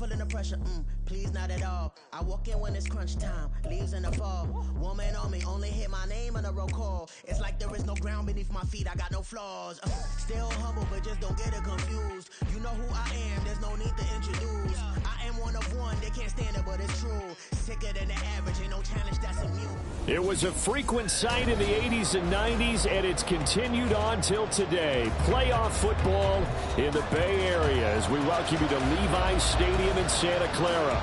feeling the pressure, please not at all. I walk in when it's crunch time, leaves in the fall. Woman on me, only hit my name on a roll call. It's like there is no ground beneath my feet, I got no flaws. Still humble, but just don't get it confused. You know who I am, there's no need to introduce. I am one of one, they can't stand it, but it's true. Sicker than the average, ain't no challenge that's immune. It was a frequent sight in the 80s and 90s, and it's continued on till today. Playoff football in the Bay Area as we welcome you to Levi's Stadium in Santa Clara.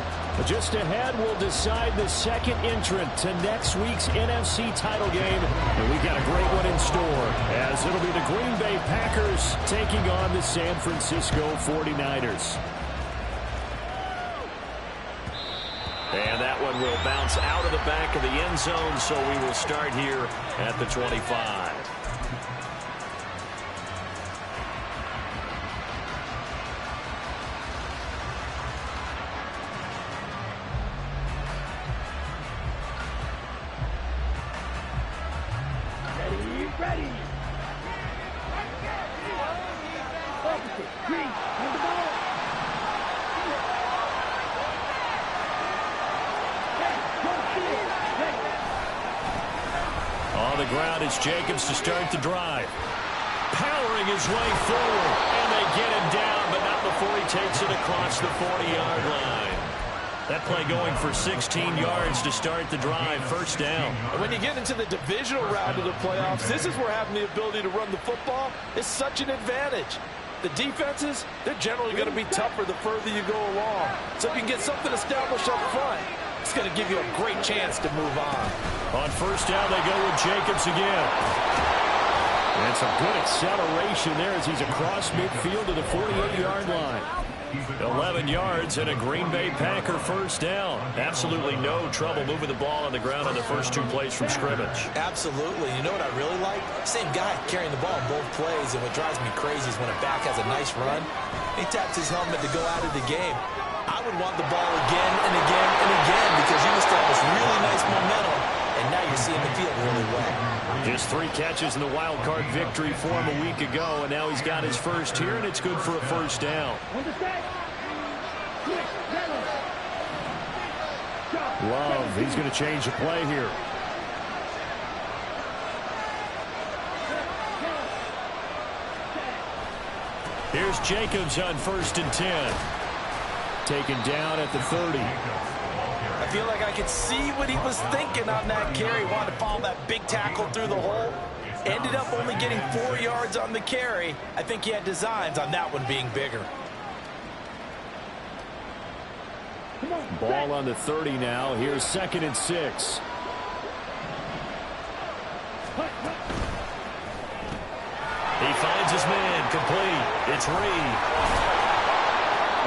Just ahead, we'll decide the second entrant to next week's NFC title game. And we've got a great one in store, as it'll be the Green Bay Packers taking on the San Francisco 49ers. And that one will bounce out of the back of the end zone, so we will start here at the 25. Ready. Green, on the ball. On the ground is Jacobs to start the drive. Powering his way forward, and they get him down, but not before he takes it across the 40-yard line. That play going for 16 yards to start the drive, first down. And when you get into the divisional round of the playoffs, this is where having the ability to run the football is such an advantage. The defenses, they're generally going to be tougher the further you go along. So if you can get something established up front, it's going to give you a great chance to move on. On first down, they go with Jacobs again. And some good acceleration there as he's across midfield to the 48-yard line. 11 yards and a Green Bay Packer first down. Absolutely no trouble moving the ball on the ground on the first two plays from scrimmage. Absolutely. You know what I really like? Same guy carrying the ball in both plays, and what drives me crazy is when a back has a nice run, he taps his helmet to go out of the game. I would want the ball again and again and again because you establish really nice momentum, and now you're seeing the field really well. Just 3 catches in the wild card victory for him a week ago, and now he's got his first here, and it's good for a first down. Love, he's going to change the play here. Here's Jacobs on 1st and 10. Taken down at the 30. I feel like I could see what he was thinking on that carry. Wanted to follow that big tackle through the hole. Ended up only getting 4 yards on the carry. I think he had designs on that one being bigger. Ball on the 30 now. Here's 2nd and 6. He finds his man, complete. It's Reed.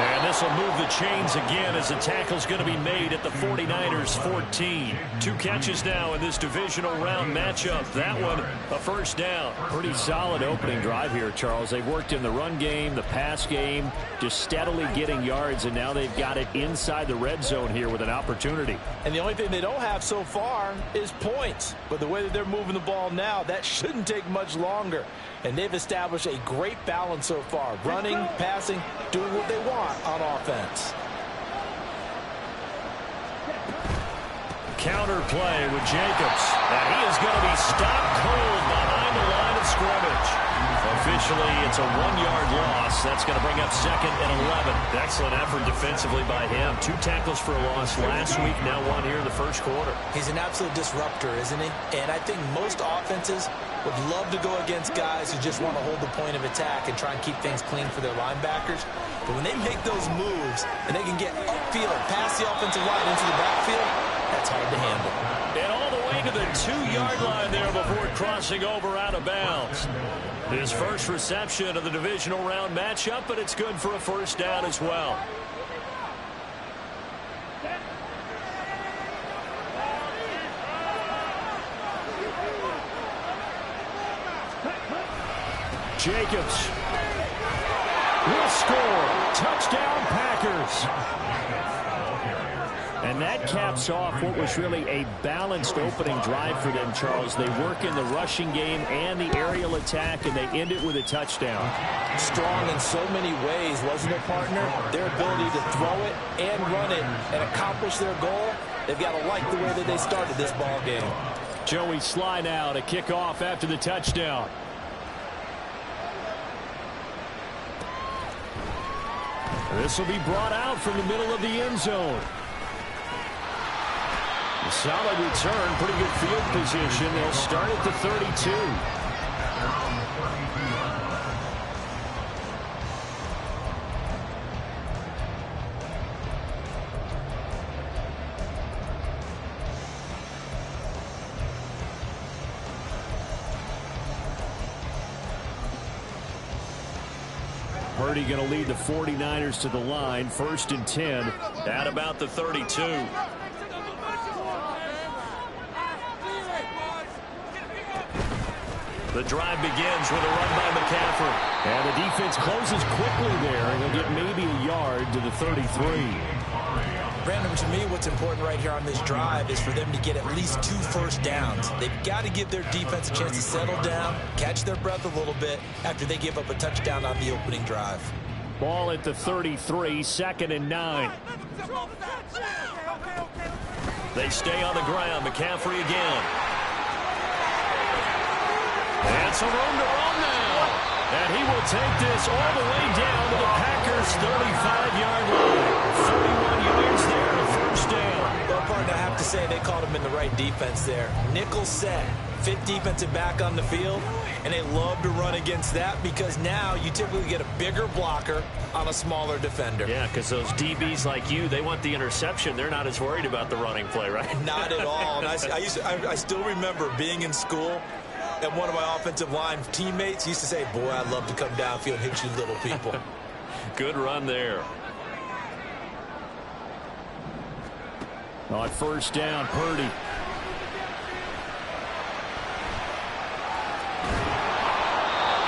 And this will move the chains again as the tackle's going to be made at the 49ers 14. 2 catches now in this divisional round matchup. That one, a first down. Pretty solid opening drive here, Charles. They've worked in the run game, the pass game, just steadily getting yards, and now they've got it inside the red zone here with an opportunity. And the only thing they don't have so far is points. But the way that they're moving the ball now, that shouldn't take much longer. And they've established a great balance so far. Running, passing, doing what they want on offense. Counter play with Jacobs. And he is going to be stopped cold behind the line of scrimmage. Officially, it's a 1-yard loss. That's going to bring up 2nd and 11. Excellent effort defensively by him. 2 tackles for a loss last week, now 1 here in the first quarter. He's an absolute disruptor, isn't he? And I think most offenses would love to go against guys who just want to hold the point of attack and try and keep things clean for their linebackers. But when they make those moves and they can get upfield, past the offensive line into the backfield, that's hard to handle. And all the way to the 2-yard line there before crossing over out of bounds. His first reception of the divisional round matchup, but it's good for a first down as well. Jacobs will score. Touchdown, Packers. And that caps off what was really a balanced opening drive for them, Charles. They work in the rushing game and the aerial attack, and they end it with a touchdown. Strong in so many ways, wasn't it, partner? Their ability to throw it and run it and accomplish their goal, they've got to like the way that they started this ball game. Joey Sly now to kick off after the touchdown. This will be brought out from the middle of the end zone. A solid return, pretty good field position. They'll start at the 32. Purdy going to lead the 49ers to the line. 1st and 10 at about the 32. The drive begins with a run by McCaffrey. And the defense closes quickly there, and he'll get maybe a yard to the 33. Brandon, to me, what's important right here on this drive is for them to get at least 2 first downs. They've got to give their defense a chance to settle down, catch their breath a little bit after they give up a touchdown on the opening drive. Ball at the 33, 2nd and 9. They stay on the ground. McCaffrey again. And some room to run now. And he will take this all the way down to the Packers' 35-yard line. 41 yards there, a first down. Well, partner, I have to say they called him in the right defense there. Nickel set, 5th defensive back on the field, and they love to run against that because now you typically get a bigger blocker on a smaller defender. Yeah, because those DBs like you, they want the interception. They're not as worried about the running play, right? Not at all. And I still remember being in school, and one of my offensive line teammates used to say, boy, I'd love to come downfield and hit you little people. Good run there. On 1st down, Purdy.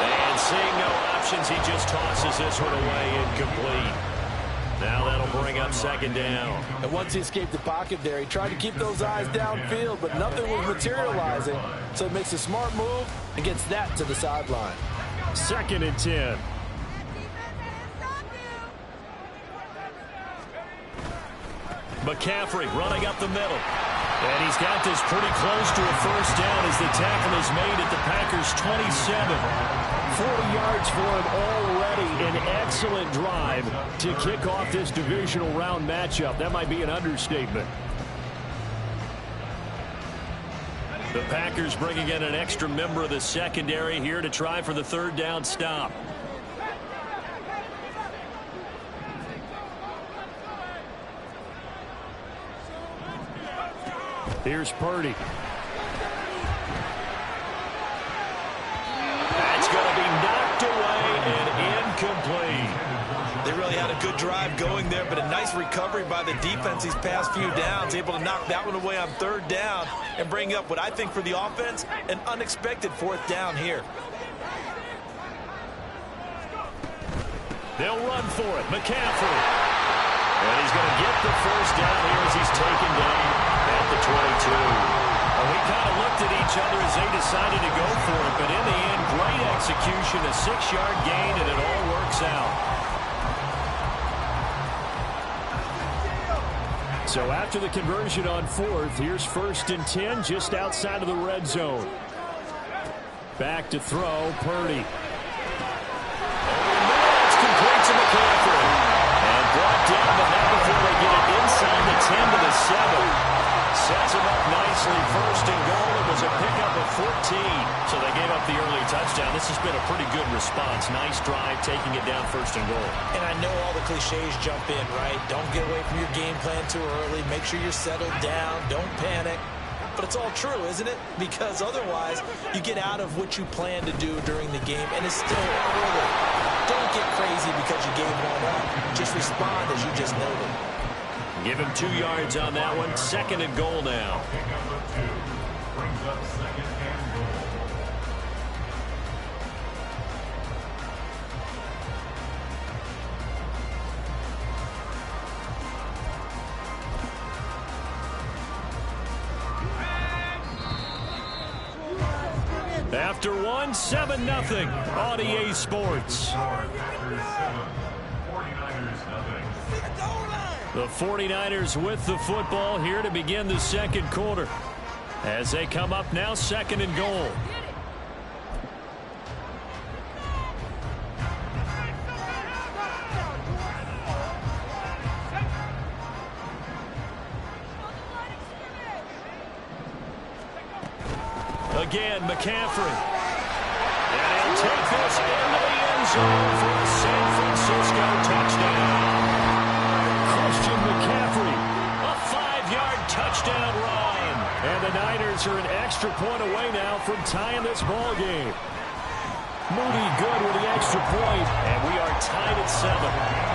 And seeing no options, he just tosses this one away, incomplete. Now that'll bring up 2nd down. And once he escaped the pocket there, he tried to keep those eyes downfield, but nothing was materializing. So he makes a smart move and gets that to the sideline. 2nd and 10. McCaffrey running up the middle. And he's got this pretty close to a first down as the tackle is made at the Packers' 27. 40 yards for him already. An excellent drive to kick off this divisional round matchup. That might be an understatement. The Packers bringing in an extra member of the secondary here to try for the 3rd down stop. Here's Purdy. That's going to be knocked away and incomplete. They really had a good drive going there, but a nice recovery by the defense these past few downs, able to knock that one away on 3rd down and bring up what I think for the offense, an unexpected 4th down here. They'll run for it. McCaffrey. And he's going to get the first down here as he's taken down at the 22. And we kind of looked at each other as they decided to go for it, but in the end, great execution, a 6-yard gain, and it all works out. So after the conversion on 4th, here's 1st and 10 just outside of the red zone. Back to throw, Purdy. It's complete to McCaffrey. And brought down, but not before they get it inside the 10 to the 7. Sets him up nicely. 1st and goal. It was a pickup of 14. So they gave up the early touchdown. This has been a pretty good response. Nice drive, taking it down 1st and goal. And I know all the cliches jump in, right? Don't get away from your game plan too early. Make sure you're settled down. Don't panic. But it's all true, isn't it? Because otherwise, you get out of what you plan to do during the game, and it's still early. Don't get crazy because you gave one up. Just respond as you just noted. Give him 2 yards on that one. 2nd and goal now. After one, 7-0 on EA Sports. The 49ers with the football here to begin the second quarter. As they come up now, 2nd and goal. Again, McCaffrey. And he'll take this into the end zone for a San Francisco touchdown. Christian McCaffrey, a 5-yard touchdown run. And the Niners are an extra point away now from tying this ball game. Moody good with the extra point, and we are tied at 7.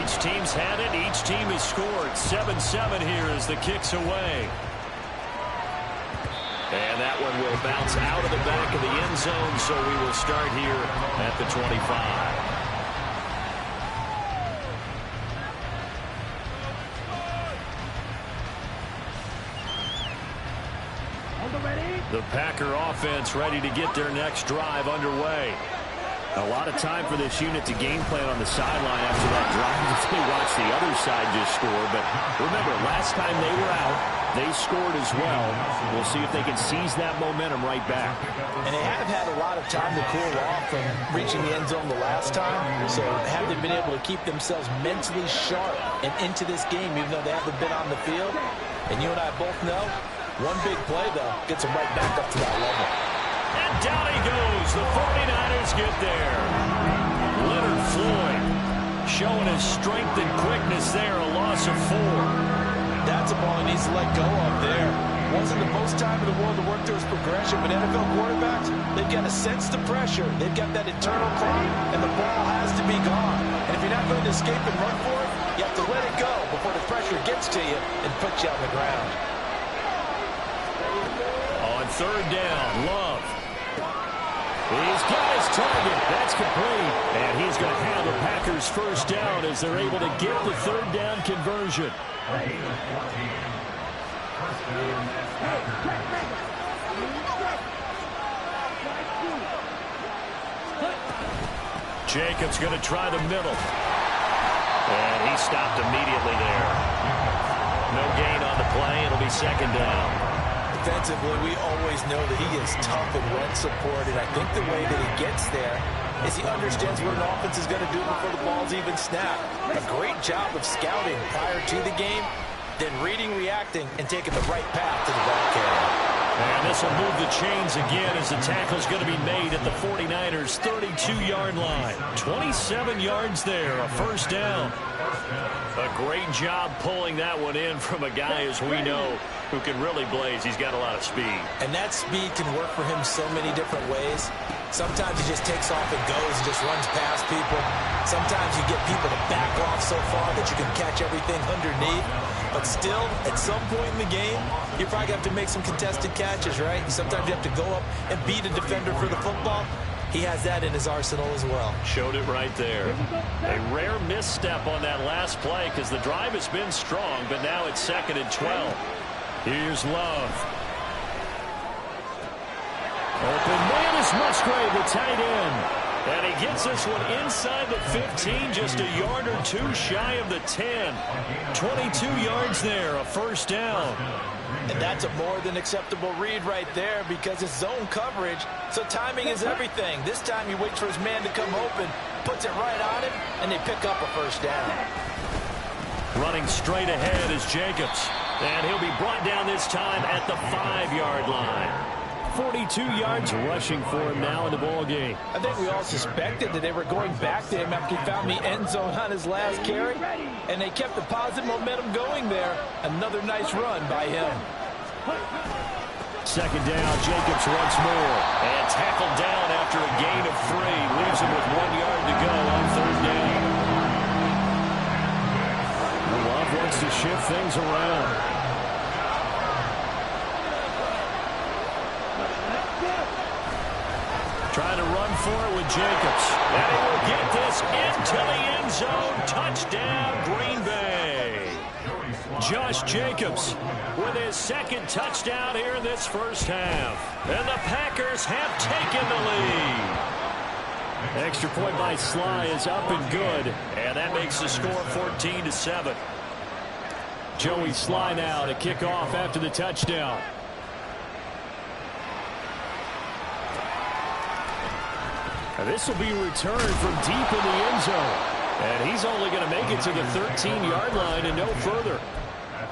Each team's had it. Each team has scored. 7-7 here as the kick's away. And that one will bounce out of the back of the end zone, so we will start here at the 25. The Packer offense ready to get their next drive underway. A lot of time for this unit to game plan on the sideline after that drive if they watch the other side just score. But remember, last time they were out, they scored as well. We'll see if they can seize that momentum right back. And they have had a lot of time to cool off from reaching the end zone the last time. So have they been able to keep themselves mentally sharp and into this game, even though they haven't been on the field? And you and I both know, one big play, though, gets them right back up to that level. And down he goes. The 49ers get there. Leonard Floyd showing his strength and quickness there. A loss of 4. That's a ball he needs to let go of there. Wasn't the most time in the world to work through his progression, but NFL quarterbacks, they've got to sense the pressure. They've got that internal clock, and the ball has to be gone. And if you're not going to escape and run for it, you have to let it go before the pressure gets to you and puts you on the ground. On 3rd down, Love. He's got his target. That's complete. And he's going to have the Packers first down as they're able to get the 3rd down conversion. Jacobs going to try the middle. And he stopped immediately there. No gain on the play. It'll be 2nd down. Defensively, we always know that he is tough and run support, and I think the way that he gets there is he understands what an offense is going to do before the ball's even snapped. A great job of scouting prior to the game, then reading, reacting, and taking the right path to the ball carrier. And this will move the chains again as the tackle's going to be made at the 49ers' 32-yard line. 27 yards there, a first down. A great job pulling that one in from a guy, as we know, who can really blaze. He's got a lot of speed. And that speed can work for him so many different ways. Sometimes he just takes off and goes and just runs past people. Sometimes you get people to back off so far that you can catch everything underneath. But still, at some point in the game, you probably have to make some contested catches, right? Sometimes you have to go up and beat a defender for the football. He has that in his arsenal as well. Showed it right there. A rare misstep on that last play because the drive has been strong, but now it's 2nd and 12. Here's Love. Open man is Musgrave, the tight end. And he gets this one inside the 15, just a yard or 2 shy of the 10. 22 yards there, a first down. And that's a more than acceptable read right there because it's zone coverage, so timing is everything. This time he waits for his man to come open, puts it right on him, and they pick up a first down. Running straight ahead is Jacobs. And he'll be brought down this time at the 5-yard line. 42 yards rushing for him now in the ball game. I think we all suspected that they were going back to him after he found the end zone on his last carry, and they kept the positive momentum going there. Another nice run by him. 2nd down, Jacobs once more. And tackled down after a gain of 3. Leaves him with 1 yard to go on 3rd down. Love wants to shift things around. Trying to run for it with Jacobs. And he will get this into the end zone. Touchdown, Green Bay. Josh Jacobs with his second touchdown here in this first half. And the Packers have taken the lead. Extra point by Sly is up and good. And that makes the score 14-7. Joey Sly now to kick off after the touchdown. This will be returned from deep in the end zone. And he's only going to make it to the 13-yard line and no further.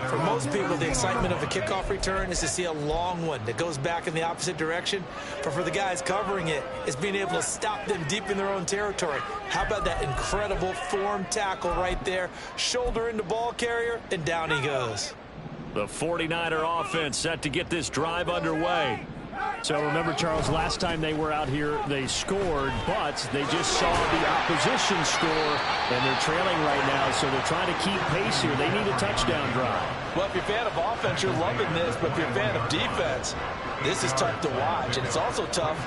For most people, the excitement of a kickoff return is to see a long one that goes back in the opposite direction. But for the guys covering it, it's being able to stop them deep in their own territory. How about that incredible form tackle right there? Shoulder into ball carrier, and down he goes. The 49er offense set to get this drive underway. So remember, Charles, last time they were out here, they scored, but they just saw the opposition score, and they're trailing right now, so they're trying to keep pace here. They need a touchdown drive. Well, if you're a fan of offense, you're loving this, but if you're a fan of defense, this is tough to watch, and it's also tough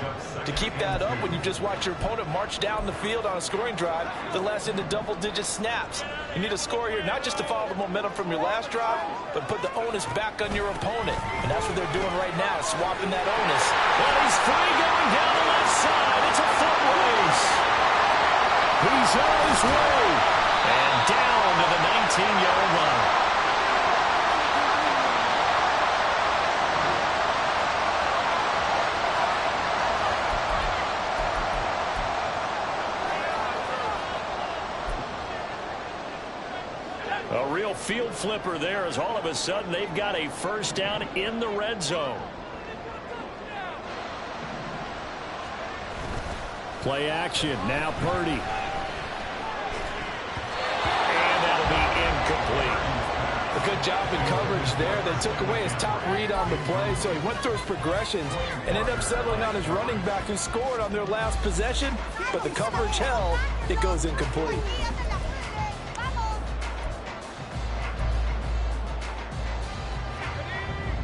to keep that up when you just watch your opponent march down the field on a scoring drive that lasts into double-digit snaps. You need a score here, not just to follow the momentum from your last drive, but put the onus back on your opponent, and that's what they're doing right now, swapping that onus. Well, he's free going down the left side. It's a foot race. He's on his way. And down to the 19-yard line. A real field flipper there as all of a sudden they've got a first down in the red zone. Play action. Now Purdy. And that'll be incomplete. A good job in coverage there. They took away his top read on the play, so he went through his progressions and ended up settling on his running back who scored on their last possession, but the coverage held. It goes incomplete.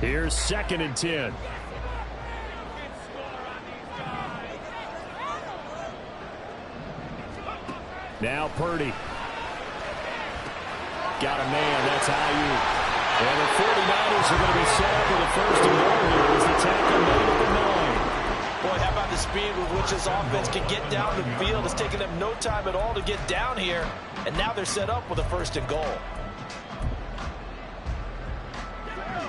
Here's 2nd and 10. Now Purdy. Got a man. That's Ayuk. And the 49ers are going to be set up with a first and goal here as the tackle made at the 9. Boy, how about the speed with which this offense can get down the field? It's taken them no time at all to get down here, and now they're set up with a first and goal.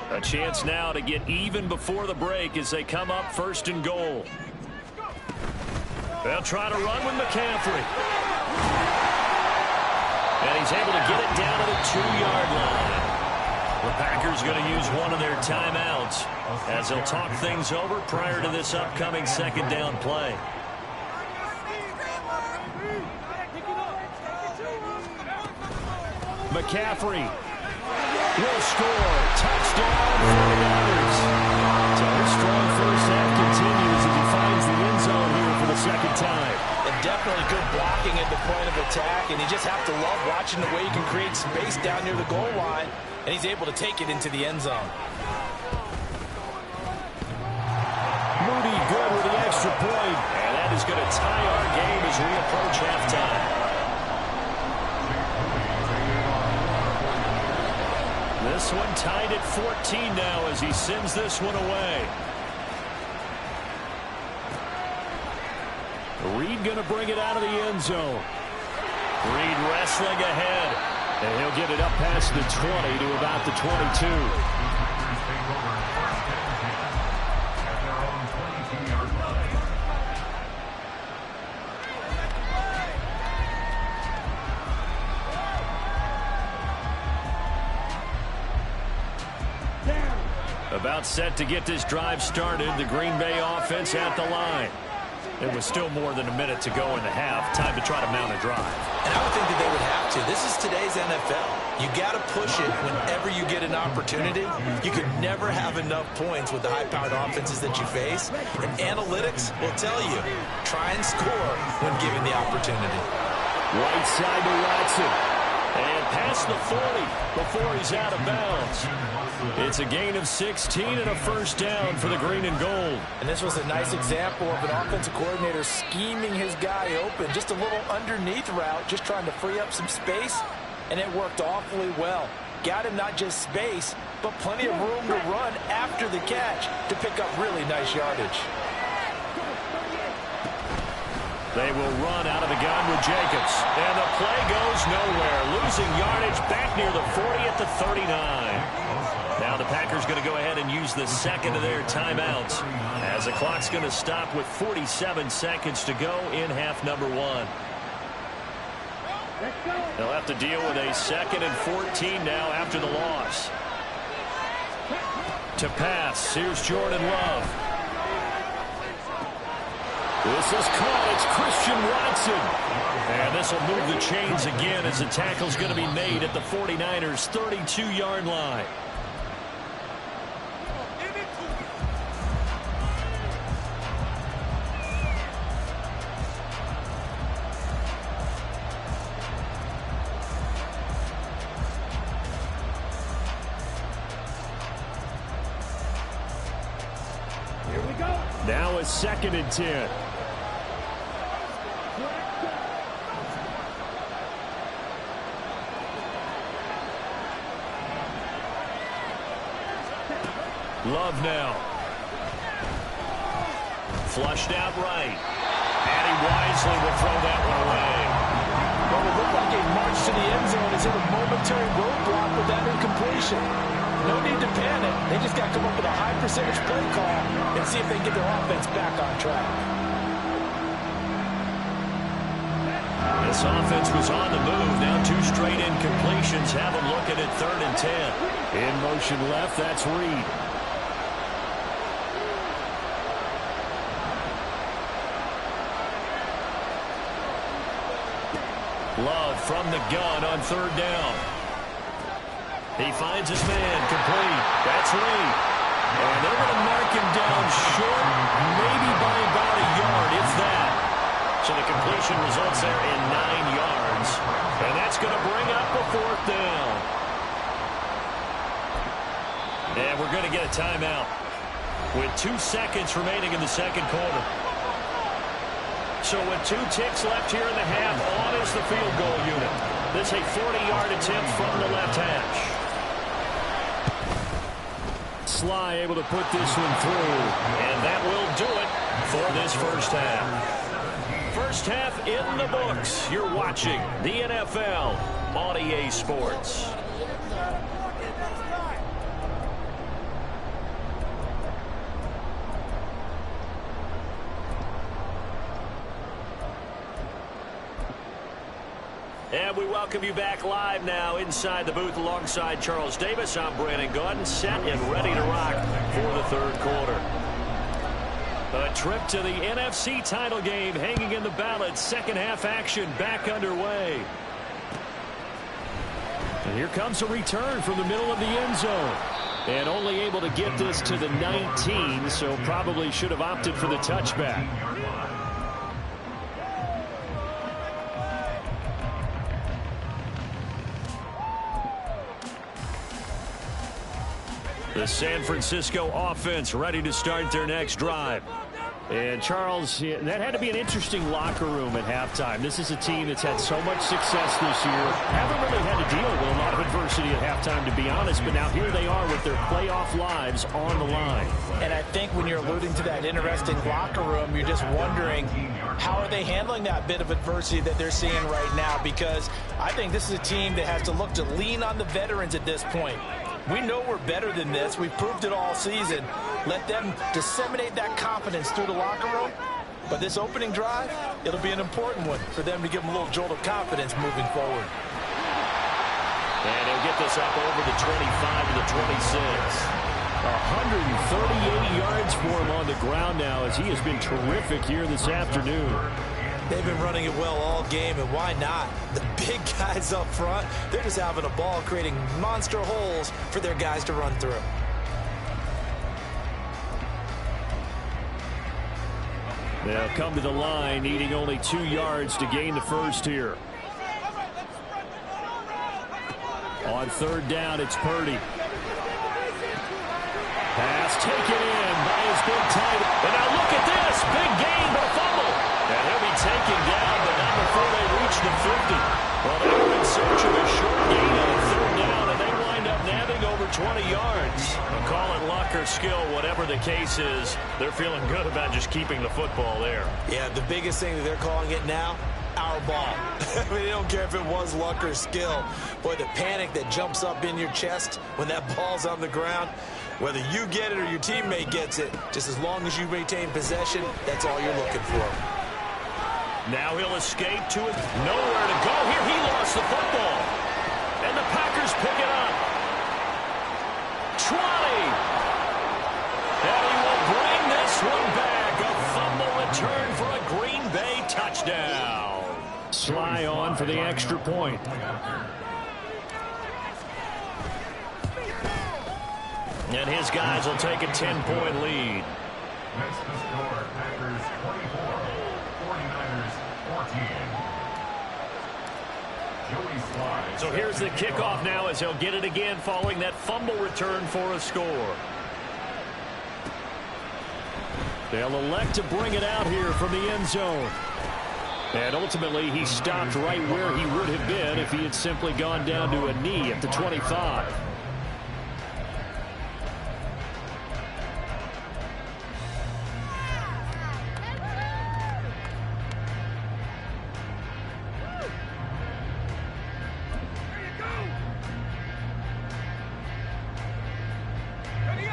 A chance now to get even before the break as they come up 1st and goal. They'll try to run with McCaffrey. And he's able to get it down to the 2-yard line. The Packers going to use one of their timeouts as they'll talk things over prior to this upcoming 2nd down play. McCaffrey will score. Touchdown 49ers. So his strong first half continues as he finds the end zone here for the 2nd time. And definitely good blocking at the point of attack, and you just have to love watching the way he can create space down near the goal line, and he's able to take it into the end zone. Moody good with the extra point. And that is going to tie our game as we approach halftime. This one tied at 14 now as he sends this one away. Reed going to bring it out of the end zone. Reed wrestling ahead. And he'll get it up past the 20 to about the 22. About set to get this drive started. The Green Bay offense at the line. It was still more than a minute to go in the half. Time to try to mount a drive. And I would think that they would have to. This is today's NFL. You got to push it whenever you get an opportunity. You could never have enough points with the high-powered offenses that you face. And analytics will tell you, try and score when given the opportunity. Right side to Watson. And past the 40 before he's out of bounds. It's a gain of 16 and a first down for the green and gold. And this was a nice example of an offensive coordinator scheming his guy open. Just a little underneath route, just trying to free up some space, and it worked awfully well. got him not just space, but plenty of room to run after the catch to pick up really nice yardage. They will run out of the gun with Jacobs. And the play goes nowhere. Losing yardage back near the 40 at the 39. Now the Packers going to go ahead and use the second of their timeouts, as the clock's going to stop with 47 seconds to go in half number 1. They'll have to deal with a 2nd and 14 now after the loss. To pass, here's Jordan Love. This is caught. It's Christian Watson. And this will move the chains again as the tackle's going to be made at the 49ers' 32-yard line. Here we go. Now a 2nd and 10. Love now. Flushed out right. And he wisely will throw that one away. Well, it looked like a march to the end zone is in a momentary roadblock with that incompletion. No need to panic. They just got to come up with a high percentage play call and see if they can get their offense back on track. This offense was on the move. Now 2 straight incompletions have them looking at 3rd and 10. In motion left, that's Reed. Love from the gun on 3rd down. He finds his man complete. That's Reed. And they're going to mark him down short, maybe by about a yard, if that. So the completion results there in 9 yards. And that's going to bring up a 4th down. And we're going to get a timeout with 2 seconds remaining in the 2nd quarter. So with 2 ticks left here in the half, on is the field goal unit. This a 40-yard attempt from the left hash. Sly able to put this one through. And that will do it for this first half. First half in the books. You're watching the NFL on EA Sports. And we welcome you back live now inside the booth alongside Charles Davis. I'm Brandon Gaudin, set and ready to rock for the 3rd quarter. A trip to the NFC title game hanging in the balance. 2nd half action back underway. And here comes a return from the middle of the end zone. And only able to get this to the 19, so probably should have opted for the touchback. The San Francisco offense ready to start their next drive. And Charles, that had to be an interesting locker room at halftime. This is a team that's had so much success this year. Haven't really had to deal with a lot of adversity at halftime, to be honest. But now here they are with their playoff lives on the line. And I think when you're alluding to that interesting locker room, you're just wondering, how are they handling that bit of adversity that they're seeing right now? Because I think this is a team that has to look to lean on the veterans at this point. We know we're better than this. We've proved it all season. Let them disseminate that confidence through the locker room. But this opening drive, it'll be an important one for them to give them a little jolt of confidence moving forward. And he'll get this up over the 25 to the 26. 138 yards for him on the ground now, as he has been terrific here this afternoon. They've been running it well all game, and why not? The big guys up front, they're just having a ball, creating monster holes for their guys to run through. They'll come to the line, needing only 2 yards to gain the first here. On 3rd down, it's Purdy. Pass taken in by his big tight end. And now look at this. Big gain, but a fumble. And he'll be taken down, but not before they reach the 50. Well, they were in search of a short gain on 3rd down, and they wind 20 yards. I'll call it luck or skill, whatever the case is. They're feeling good about just keeping the football there. Yeah, the biggest thing that they're calling it now, our ball. I mean, they don't care if it was luck or skill. Boy, the panic that jumps up in your chest when that ball's on the ground, whether you get it or your teammate gets it, just as long as you maintain possession, that's all you're looking for. Now he'll escape to it. Nowhere to go here. He lost the football. And the Packers pick it up. 20. And he will bring this one back. A fumble return for a Green Bay touchdown. Sly on for the extra point. And his guys will take a 10-point lead. Next to score, Packers 24, 49ers 14. Joey Sly. So here's the kickoff now as he'll get it again following that fumble return for a score. They'll elect to bring it out here from the end zone. And ultimately, he stopped right where he would have been if he had simply gone down to a knee at the 25.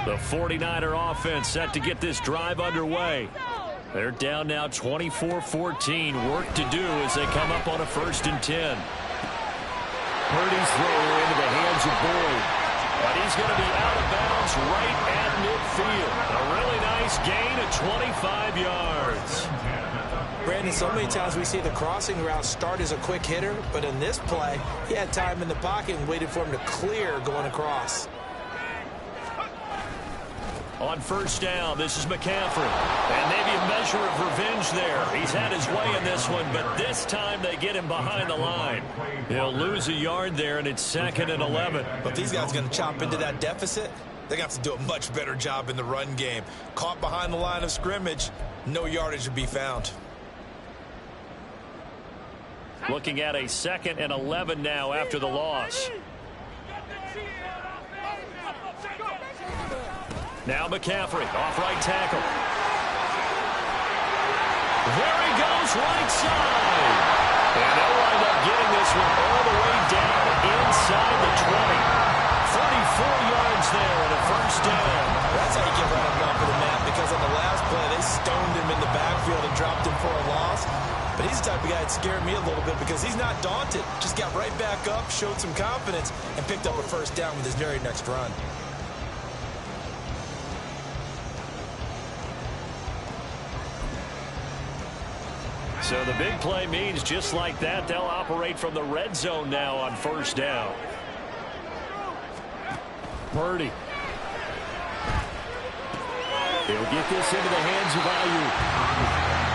The 49er offense set to get this drive underway. They're down now 24-14. Work to do as they come up on a 1st and 10. Purdy's throw into the hands of Boyd. But he's going to be out of bounds right at midfield. A really nice gain of 25 yards. Brandon, so many times we see the crossing route start as a quick hitter, but in this play, he had time in the pocket and waited for him to clear going across. On 1st down, this is McCaffrey. And maybe a measure of revenge there. He's had his way in this one, but this time they get him behind the line. He'll lose a yard there, and it's 2nd and 11. But these guys are going to chop into that deficit. They're going to have to do a much better job in the run game. Caught behind the line of scrimmage, no yardage to be found. Looking at a 2nd and 11 now after the loss. Now McCaffrey, off right tackle. There he goes, right side. And they'll wind up getting this one all the way down inside the 20. 34 yards there and a 1st down. That's how you get right up off of the map, because on the last play, they stoned him in the backfield and dropped him for a loss. But he's the type of guy that scared me a little bit because he's not daunted. Just got right back up, showed some confidence, and picked up a 1st down with his very next run. So the big play means just like that, they'll operate from the red zone now on 1st down. Purdy. He'll get this into the hands of Ayuk.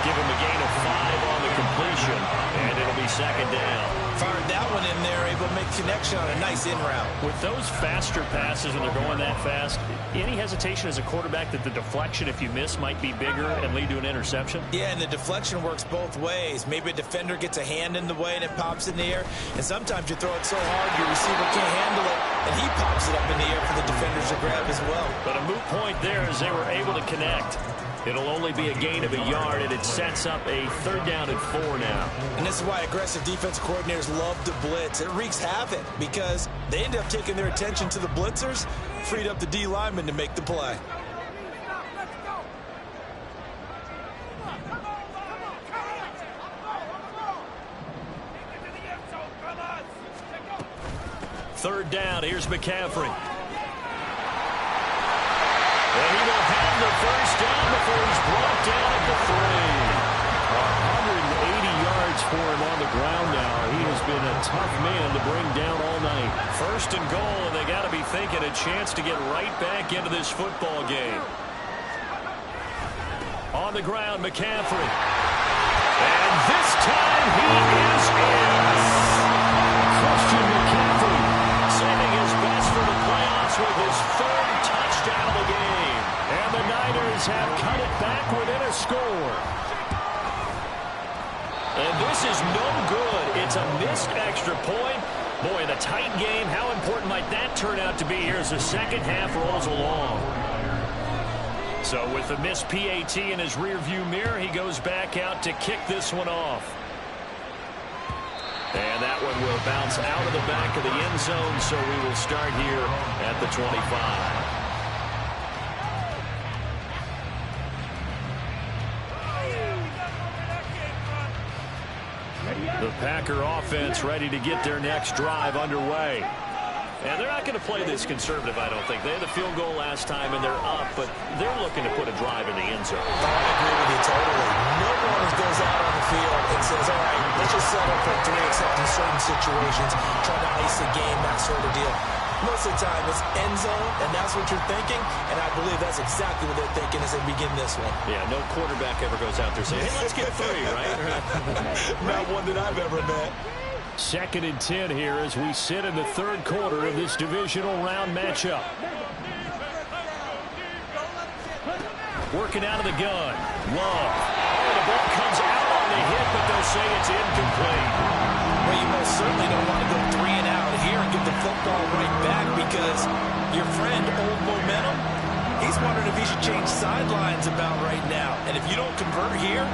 Give him a gain of 5 on the completion, and it'll be 2nd down. Fired that one in there, able to make connection on a nice in route. With those faster passes when they're going that fast, any hesitation as a quarterback that the deflection, if you miss, might be bigger and lead to an interception? Yeah, and the deflection works both ways. Maybe a defender gets a hand in the way and it pops in the air, and sometimes you throw it so hard your receiver can't handle it, and he pops it up in the air for the defenders to grab as well. But a moot point there as they were able to connect. It'll only be a gain of a yard, and it sets up a 3rd down and 4 now. And this is why aggressive defensive coordinators love to blitz. It wreaks havoc because they end up taking their attention to the blitzers, freed up the D lineman to make the play. Third down, here's McCaffrey. And he will have the 1st down before he's brought down at the 3. 180 yards for him on the ground now. He has been a tough man to bring down all night. 1st and goal, and they got to be thinking a chance to get right back into this football game. On the ground, McCaffrey. And this time he is in. Christian McCaffrey saving his best for the playoffs with his 3rd touchdown of the game. And the Niners have cut it back within a score. And this is no good. It's a missed extra point, Boy, in a tight game, how important might that turn out to be here as the second half rolls along? So with the missed PAT in his rearview mirror, he goes back out to kick this one off. And that one will bounce out of the back of the end zone, so we will start here at the 25. The Packer offense ready to get their next drive underway. And they're not going to play this conservative, I don't think. They had a field goal last time, and they're up, but they're looking to put a drive in the end zone. I agree with you totally. No one goes out on the field and says, all right, let's just settle for 3, except in certain situations, trying to ice the game, that sort of deal. Most of the time, it's end zone, and that's what you're thinking, and I believe that's exactly what they're thinking as they begin this one. Yeah, no quarterback ever goes out there saying, hey, let's get 3, right? Not one that I've ever met. 2nd and 10 here as we sit in the third quarter of this divisional round matchup. Working out of the gun. Love. Oh, the ball comes out on the hit, but they'll say it's incomplete. Well, you most certainly don't want to go 3 and out here and give the football right back because your friend, Old Momentum, he's wondering if he should change sidelines about right now. And if you don't convert here,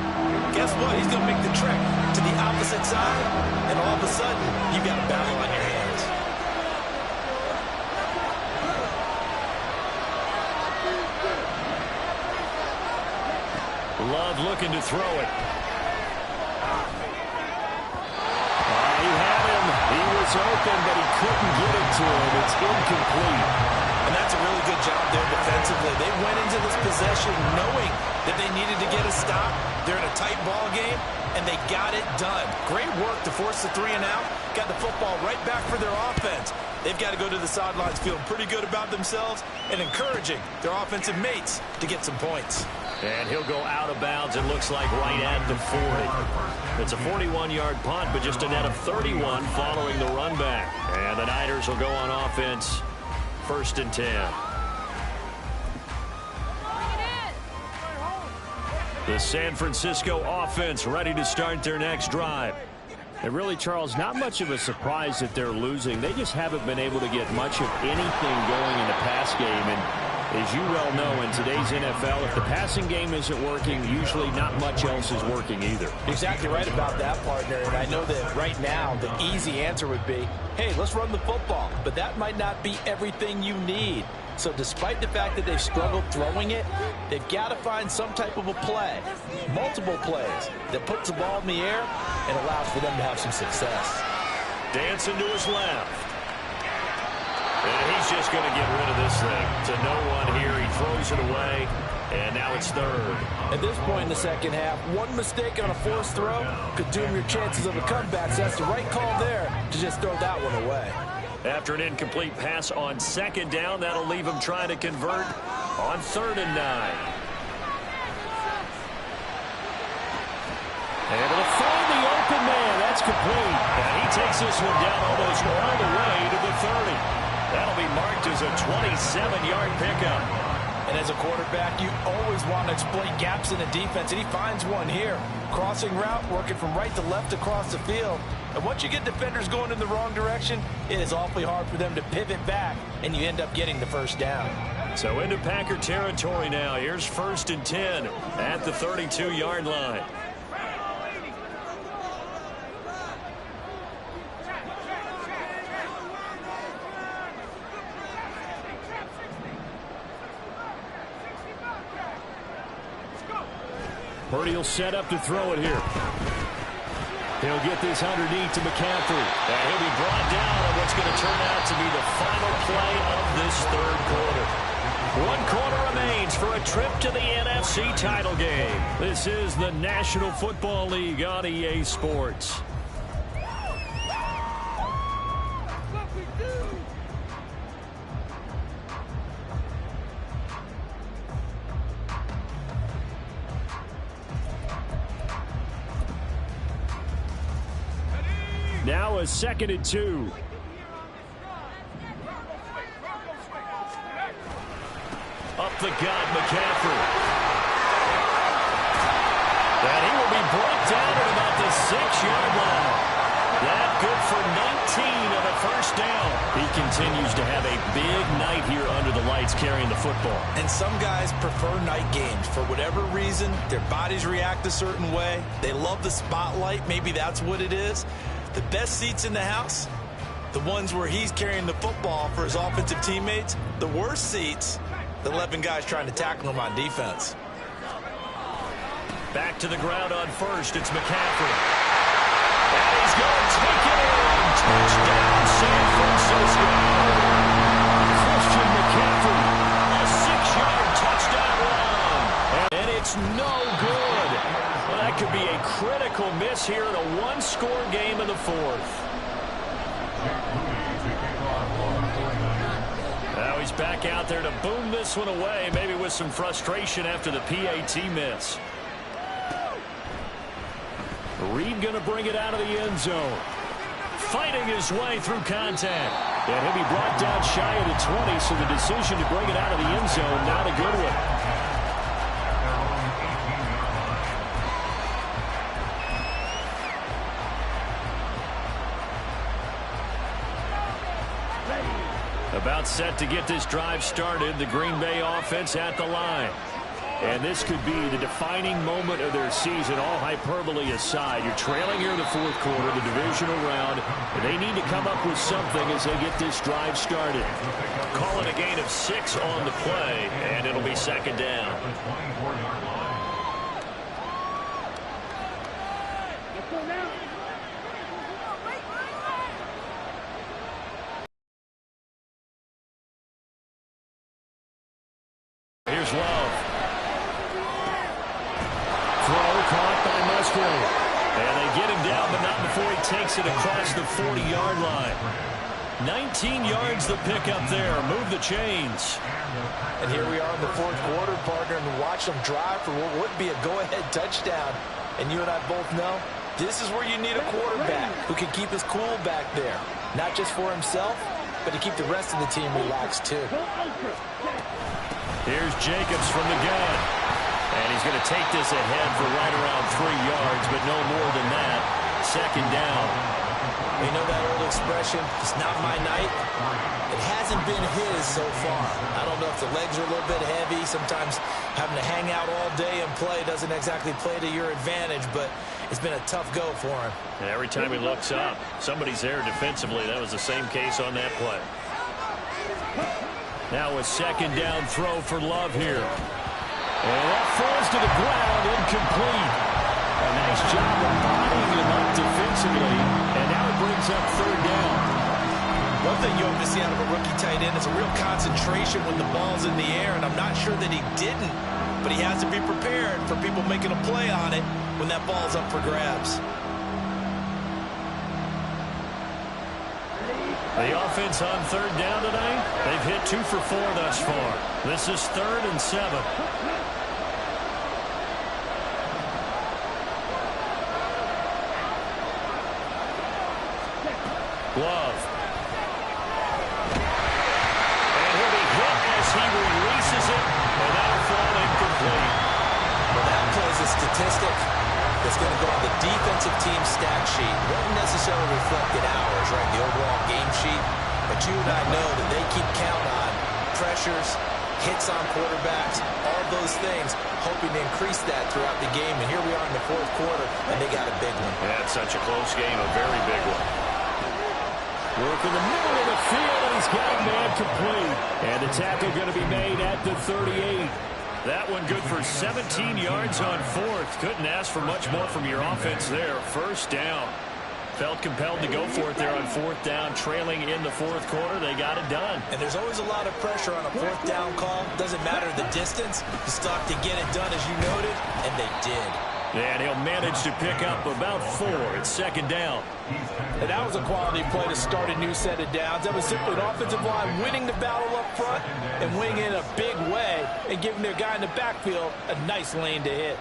guess what? He's going to make the trek to the opposite side, and all of a sudden, you've got a battle on your hands. Love looking to throw it. He had him. He was open, but he couldn't get it to him. It's incomplete. And that's a really good job there defensively. They went into this possession knowing that they needed to get a stop. They're in a tight ball game, and they got it done. Great work to force the 3 and out. Got the football right back for their offense. They've got to go to the sidelines feeling pretty good about themselves and encouraging their offensive mates to get some points. And he'll go out of bounds, it looks like, right at the 40. It's a 41-yard punt, but just a net of 31 following the run back. And the Niners will go on offense, 1st and 10. The San Francisco offense ready to start their next drive. And really, Charles, not much of a surprise that they're losing. They just haven't been able to get much of anything going in the pass game. And as you well know, in today's NFL, if the passing game isn't working, usually not much else is working either. Exactly right about that, partner. And I know that right now the easy answer would be, hey, let's run the football. But that might not be everything you need. So despite the fact that they've struggled throwing it, they've got to find some type of a play, multiple plays, that puts the ball in the air and allows for them to have some success. Dancing to his left. And he's just going to get rid of this thing to no one here. He throws it away, and now it's 3rd. At this point in the second half, one mistake on a forced throw could doom your chances of a comeback. So that's the right call there to just throw that one away. After an incomplete pass on 2nd down, that'll leave him trying to convert on 3rd and 9. Able to find the open man. That's complete. And he takes this one down almost all the way to the 30. That'll be marked as a 27-yard pickup. And as a quarterback, you always want to exploit gaps in the defense, and he finds one here. Crossing route, working from right to left across the field. And once you get defenders going in the wrong direction, it is awfully hard for them to pivot back, and you end up getting the 1st down. So into Packer territory now. Here's 1st and 10 at the 32-yard line. Purdy will set up to throw it here. He'll get this underneath to McCaffrey. And he'll be brought down on what's going to turn out to be the final play of this 3rd quarter. 1 quarter remains for a trip to the NFC title game. This is the National Football League on EA Sports. Now a 2nd and 2. Up the gut, McCaffrey. And he will be brought down at about the 6-yard line. That good for 19 of a first down. He continues to have a big night here under the lights carrying the football. And some guys prefer night games. For whatever reason, their bodies react a certain way. They love the spotlight. Maybe that's what it is. The best seats in the house, the ones where he's carrying the football for his offensive teammates. The worst seats, the 11 guys trying to tackle him on defense. Back to the ground on first. It's McCaffrey. And he's going to take it in. Touchdown, San Francisco. Christian McCaffrey, a 6-yard touchdown run. And it's no good. Well, that could be a critical miss here in a one-score game in the fourth. Now he's back out there to boom this one away, maybe with some frustration after the PAT miss. Reed going to bring it out of the end zone. Fighting his way through contact. And he'll be brought down shy of the 20, so the decision to bring it out of the end zone, not a good one. About set to get this drive started. The Green Bay offense at the line. And this could be the defining moment of their season, all hyperbole aside. You're trailing here in the fourth quarter, the divisional round. And they need to come up with something as they get this drive started. Calling a gain of 6 on the play, and it'll be second down. Here's Love. Caught by Musgrave. And they get him down, but not before he takes it across the 40-yard line. 19 yards the pickup there. Move the chains. And here we are in the fourth quarter, partner, and watch them drive for what would be a go-ahead touchdown. And you and I both know this is where you need a quarterback who can keep his cool back there. Not just for himself, but to keep the rest of the team relaxed too. Here's Jacobs from the gun. And he's going to take this ahead for right around 3 yards, but no more than that. Second down. You know that old expression, it's not my night? It hasn't been his so far. I don't know if the legs are a little bit heavy. Sometimes having to hang out all day and play doesn't exactly play to your advantage, but it's been a tough go for him. And every time he looks up, somebody's there defensively. That was the same case on that play. Now a second down throw for Love here. And that falls to the ground, incomplete. A nice job of bodying him up defensively, and now it brings up third down. One thing you hope to see out of a rookie tight end is a real concentration when the ball's in the air, and I'm not sure that he didn't, but he has to be prepared for people making a play on it when that ball's up for grabs. The offense on third down tonight, they've hit 2 for 4 thus far. This is 3rd and 7. Love. And he'll be hit as he releases it, and that'll fall incomplete. Well, that plays a statistic that's going to go on the defensive team stat sheet. Won't necessarily reflect in ours, right, the overall game sheet. But you and I know that they keep count on pressures, hits on quarterbacks, all those things, hoping to increase that throughout the game. And here we are in the fourth quarter, and they got a big one. Yeah, it's such a close game, a very big one. Work in the middle of the field, and he's got a man complete. And the tackle going to be made at the 38. That one good for 17 yards on fourth. Couldn't ask for much more from your offense there. First down. Felt compelled to go for it there on fourth down, trailing in the fourth quarter. They got it done. And there's always a lot of pressure on a fourth down call. Doesn't matter the distance. You still have to get it done, as you noted, and they did. And he'll manage to pick up about 4. It's second down. And that was a quality play to start a new set of downs. That was simply an offensive line winning the battle up front and winning in a big way and giving their guy in the backfield a nice lane to hit.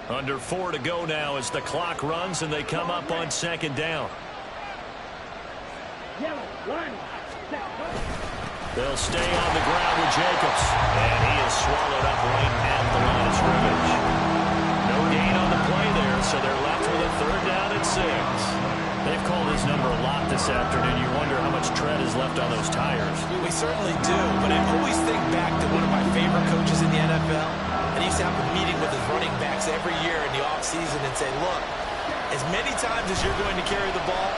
Under 4 to go now as the clock runs and they come up on second down. They'll stay on the ground with Jacobs. And he is swallowed up right at the line of scrimmage. No gain on the play there, so they're left with a third down and 6. They've called his number a lot this afternoon. You wonder how much tread is left on those tires. We certainly do, but I always think back to one of my favorite coaches in the NFL. And he used to have a meeting with his running backs every year in the offseason and say, look, as many times as you're going to carry the ball,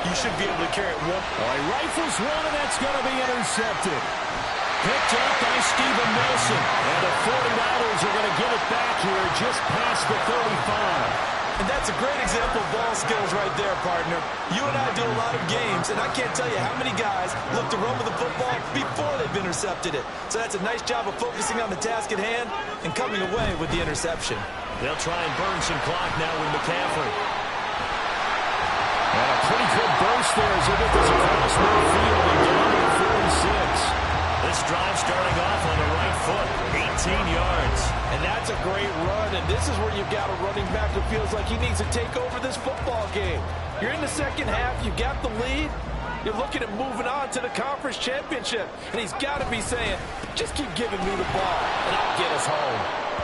you should be able to carry it one. Well, he rifles one, and that's going to be intercepted. Picked up by Steven Nelson. And the 49ers are going to get it back here just past the 35. And that's a great example of ball skills right there, partner. You and I do a lot of games, and I can't tell you how many guys look to run with the football before they've intercepted it. So that's a nice job of focusing on the task at hand and coming away with the interception. They'll try and burn some clock now with McCaffrey. And a pretty good burst there as they get this across midfield and down to the 46. This drive starting off on the right foot, 18 yards. And that's a great run, and this is where you've got a running back who feels like he needs to take over this football game. You're in the second half, you got the lead, you're looking at moving on to the conference championship, and he's got to be saying, just keep giving me the ball, and I'll get us home.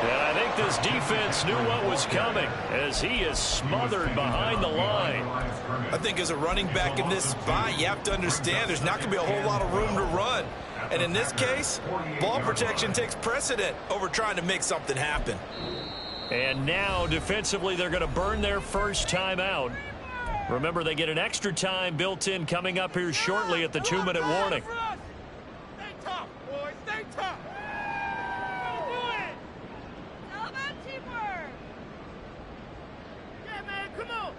And I think this defense knew what was coming as he is smothered behind the line. I think as a running back in this spot, you have to understand there's not going to be a whole lot of room to run. And in this case, ball protection takes precedent over trying to make something happen. And now, defensively, they're going to burn their first timeout. Remember, they get an extra time built in coming up here shortly at the 2-minute warning. Stay tough, boys. Stay tough. Do it. It's all about teamwork. Yeah, man. Come on.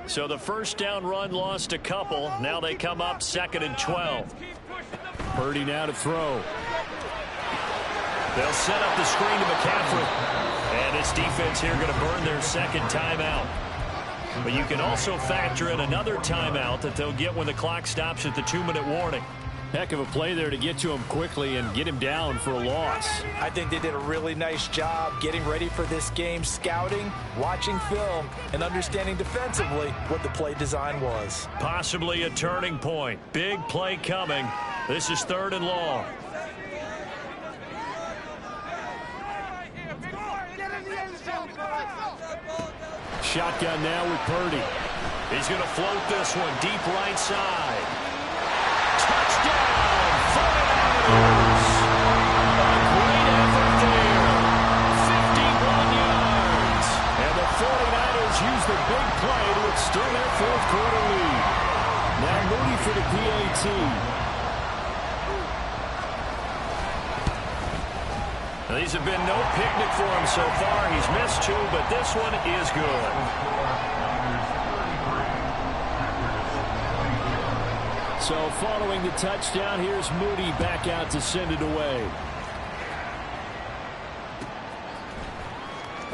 So the first down run lost a couple. Now they come up 2nd and 12. Purdy now to throw. They'll set up the screen to McCaffrey. And this defense here going to burn their second timeout. But you can also factor in another timeout that they'll get when the clock stops at the 2-minute warning. Heck of a play there to get to him quickly and get him down for a loss. I think they did a really nice job getting ready for this game, scouting, watching film, and understanding defensively what the play design was. Possibly a turning point. Big play coming. This is 3rd and long. Shotgun now with Purdy. He's going to float this one deep right side. Touchdown, 49ers. A great effort there. 51 yards. And the 49ers use the big play to extend their 4th quarter lead. Now Moody for the PAT. Now, these have been no picnic for him so far. He's missed 2, but this one is good. So following the touchdown, here's Moody back out to send it away.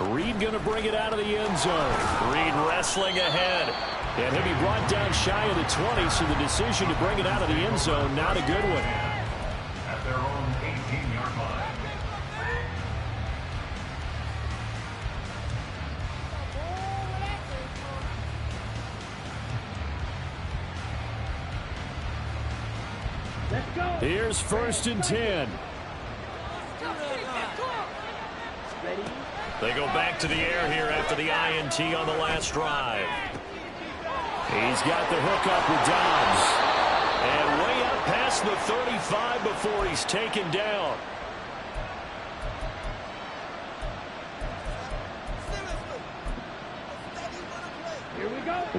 Reed going to bring it out of the end zone. Reed wrestling ahead. And he'll be brought down shy of the 20, so the decision to bring it out of the end zone, not a good one. At their own 18-yard line. Here's 1st and 10. They go back to the air here after the INT on the last drive. He's got the hook up with Dobbs. And way up past the 35 before he's taken down.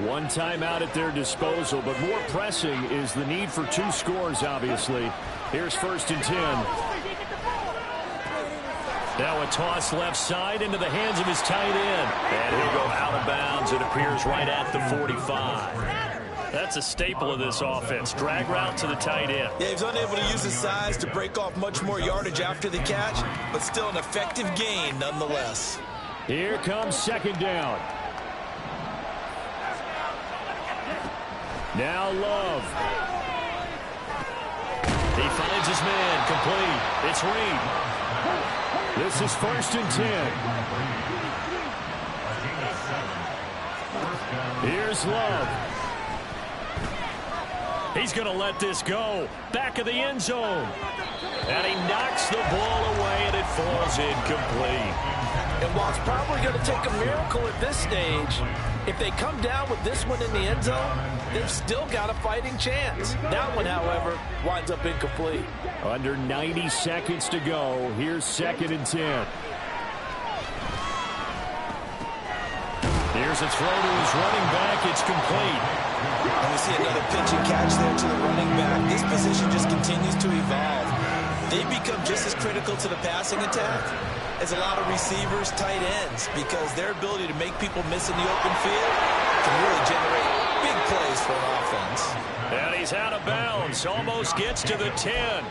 One timeout at their disposal, but more pressing is the need for 2 scores, obviously. Here's 1st and 10. Now a toss left side into the hands of his tight end. And he'll go out of bounds. It appears right at the 45. That's a staple of this offense. Drag route to the tight end. Yeah, he's unable to use his size to break off much more yardage after the catch, but still an effective gain nonetheless. Here comes 2nd down. Now Love. He finds his man, complete. It's Reed. This is 1st and 10. Here's Love. He's going to let this go. Back of the end zone. And he knocks the ball away, and it falls incomplete. And while it's probably going to take a miracle at this stage, if they come down with this one in the end zone, they've still got a fighting chance. That one, however, winds up incomplete. Under 90 seconds to go. Here's 2nd and 10. Here's a throw to his running back. It's complete. And we see another pitch and catch there to the running back. This position just continues to evolve. They become just as critical to the passing attack as a lot of receivers, tight ends, because their ability to make people miss in the open field can really generate big plays for an offense. And he's out of bounds. Almost gets to the 10.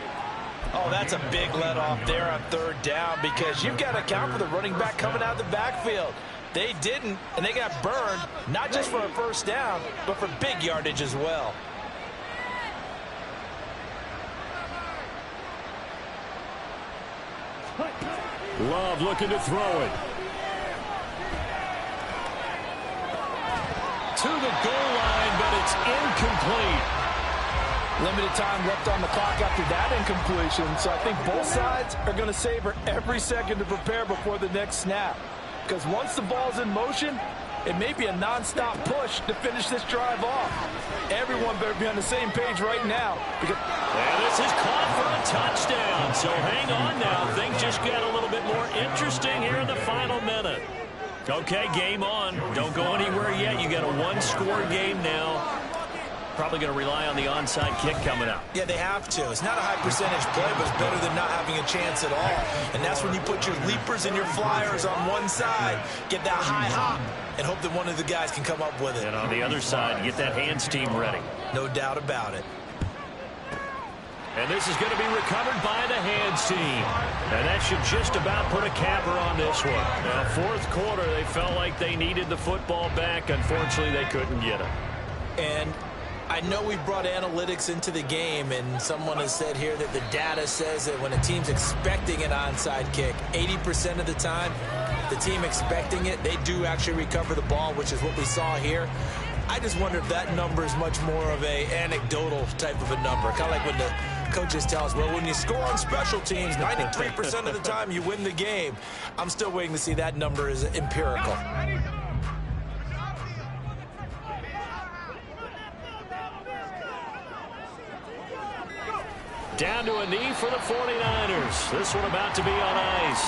Oh, that's a big let off there on 3rd down, because you've got to account for the running back coming out of the backfield. They didn't, and they got burned, not just for a 1st down, but for big yardage as well. Love looking to throw it. To the goal line, but it's incomplete. Limited time left on the clock after that incompletion, so I think both sides are going to savor every second to prepare before the next snap. Because once the ball's in motion, it may be a non-stop push to finish this drive off. Everyone better be on the same page right now. And this is caught for a touchdown. So hang on now. Things just got a little bit more interesting here in the final minute. Okay, game on. Don't go anywhere yet. You got a 1-score game now. Probably going to rely on the onside kick coming up. Yeah, they have to. It's not a high percentage play, but it's better than not having a chance at all. And that's when you put your leapers and your flyers on one side, get that high hop, and hope that one of the guys can come up with it. And on the other side, get that hands team ready. No doubt about it. And this is going to be recovered by the hands team. And that should just about put a capper on this one. Now, 4th quarter, they felt like they needed the football back. Unfortunately, they couldn't get it. And I know we brought analytics into the game, and someone has said here that the data says that when a team's expecting an onside kick, 80% of the time, the team expecting it, they do actually recover the ball, which is what we saw here. I just wonder if that number is much more of a anecdotal type of a number. Kind of like when the coaches tell us, well, when you score on special teams, 93% of the time you win the game. I'm still waiting to see that number is empirical. Down to a knee for the 49ers. This one about to be on ice.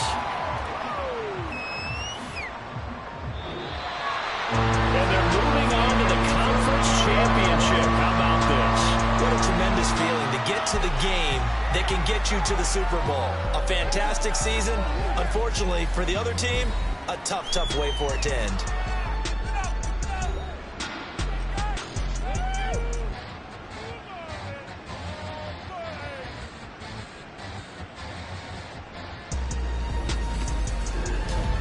And they're moving on to the conference championship. How about this? What a tremendous feeling to get to the game that can get you to the Super Bowl. A fantastic season. Unfortunately, for the other team, a tough, tough way for it to end.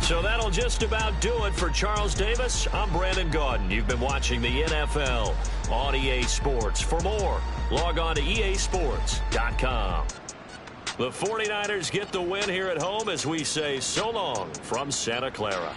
So that'll just about do it for Charles Davis. I'm Brandon Gaudin. You've been watching the NFL on EA Sports. For more, log on to easports.com. The 49ers get the win here at home as we say so long from Santa Clara.